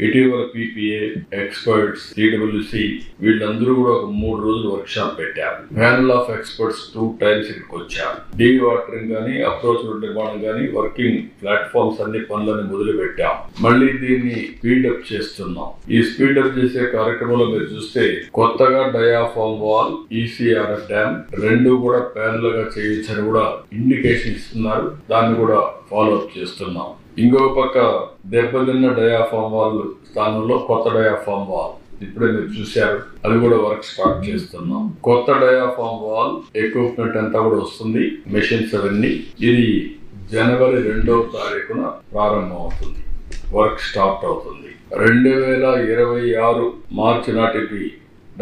ఇటీవల PPA experts CWC వీళ్ళందరూ కూడా ఒక 3 రోజులు వర్క్ షాప్ పెట్టారు. ప్యానల్ ఆఫ్ ఎక్స్పర్ట్స్ 2 times ఇక్కడికి వచ్చారు. డీ వాటరింగ్ గానీ, అప్రోచ్ రోడ్ నిర్మాణం గానీ, వర్కింగ్ ప్లాట్ఫామ్స్ అన్ని పనులను మొదలు పెట్టాం. మళ్ళీ దీన్ని స్పీడప్ చేస్తున్నాం. ఈ స్పీడప్ చేసే కార్యక్రమంలో మీరు చూస్తే కొత్తగా డయాఫామ్ వాల్, ఈసీఆర్ఎఫ్ డ్యామ్ 2 కూడా ప్యానల్ గా చేయొచ్చని కూడా ఇండికేషన్ ఇస్తున్నారు. దాన్ని కూడా ఫాలో అప్ చేస్తున్నాం. ఇంకో పక్క దెబ్బతిన్న డయాఫామ్ వాల్ స్థానంలో కొత్త డయాఫామ్ వాల్ ఇప్పుడే మీరు చూశారు. అది కూడా వర్క్ స్టార్ట్ చేస్తున్నాం. కొత్త డయాఫామ్ వాల్ ఎక్విప్మెంట్ అంతా కూడా వస్తుంది, మెషిన్స్ అవన్నీ. ఇది జనవరి 2వ తారీఖున ప్రారంభం అవుతుంది, వర్క్ స్టార్ట్ అవుతుంది. 2026 మార్చి నాటికి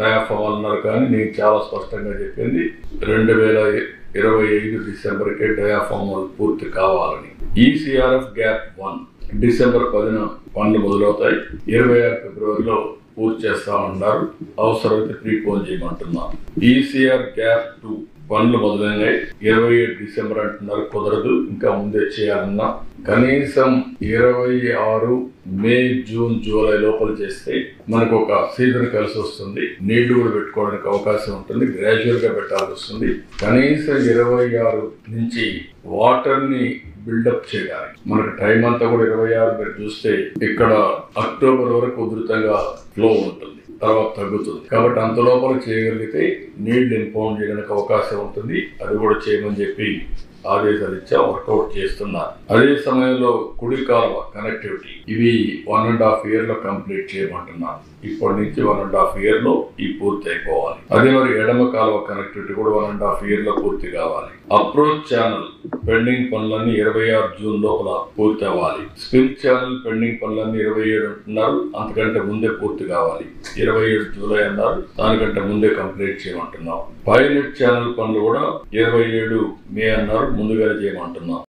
డయాఫామ్ వాల్ అన్నారు, కానీ నేను చాలా స్పష్టంగా చెప్పింది 2025 డిసెంబర్కే డయాఫామ్ వాల్ పూర్తి కావాలని. ఈసీఆర్ఎఫ్ గ్యాప్ 1 డిసెంబర్ 10న పనులు మొదలవుతాయి. 26 ఫిబ్రవరిలో పూర్తి చేస్తామన్నారు. అవసరమైతే ప్రీపోన్ చేయమంటున్నాం. ఈసీఆర్ గ్యాప్ 2 పనులు మొదలైనాయి. 27 డిసెంబర్ అంటున్నారు, కుదరదు, ఇంకా ముందే చేయాలన్నా. కనీసం 26 మే, జూన్, జూలై లోపల చేస్తే మనకు ఒక సీజన్ కలిసి వస్తుంది. నీళ్లు కూడా పెట్టుకోవడానికి అవకాశం ఉంటుంది. గ్రాడ్యువల్ గా పెట్టాల్సి వస్తుంది. కనీసం 26 నుంచి వాటర్ ని బిల్డప్ చేయడానికి మనకు టైం అంతా కూడా 26 మీరు చూస్తే ఇక్కడ అక్టోబర్ వరకు ఉధృతంగా ఫ్లో ఉంటుంది, తర్వాత తగ్గుతుంది. కాబట్టి అంత లోపల చేయగలిగితే నీళ్లు ఇంపౌండ్ చేయడానికి అవకాశం ఉంటుంది. అది కూడా చేయమని చెప్పి ఆదేశాలు ఇచ్చా, వర్కౌట్ చేస్తున్నారు. అదే సమయంలో కుడి కాలువ కనెక్టివిటీ ఇవి 1.5 year లో కంప్లీట్ చేయమంటున్నారు. ఇప్పటి నుంచి 1.5 year లో ఈ పూర్తి అయిపోవాలి. అదే మరి ఎడమ కాలువ కనెక్టివిటీ కూడా 1.5 year లో పూర్తి కావాలి. అప్రోచ్ ఛానల్ పెండింగ్ పనులన్నీ 26 జూన్ లోపల పూర్తి అవ్వాలి. స్పిల్ ఛానల్ పెండింగ్ పనులన్నీ 27 అంటున్నారు, అంతకంటే ముందే పూర్తి కావాలి. 27 జూలై అన్నారు, దానికంటే ముందే కంప్లీట్ చేయమంటున్నాం. పైలట్ ఛానల్ పనులు కూడా 27 మే అన్నారు, ముందుగా చేయమంటున్నాం.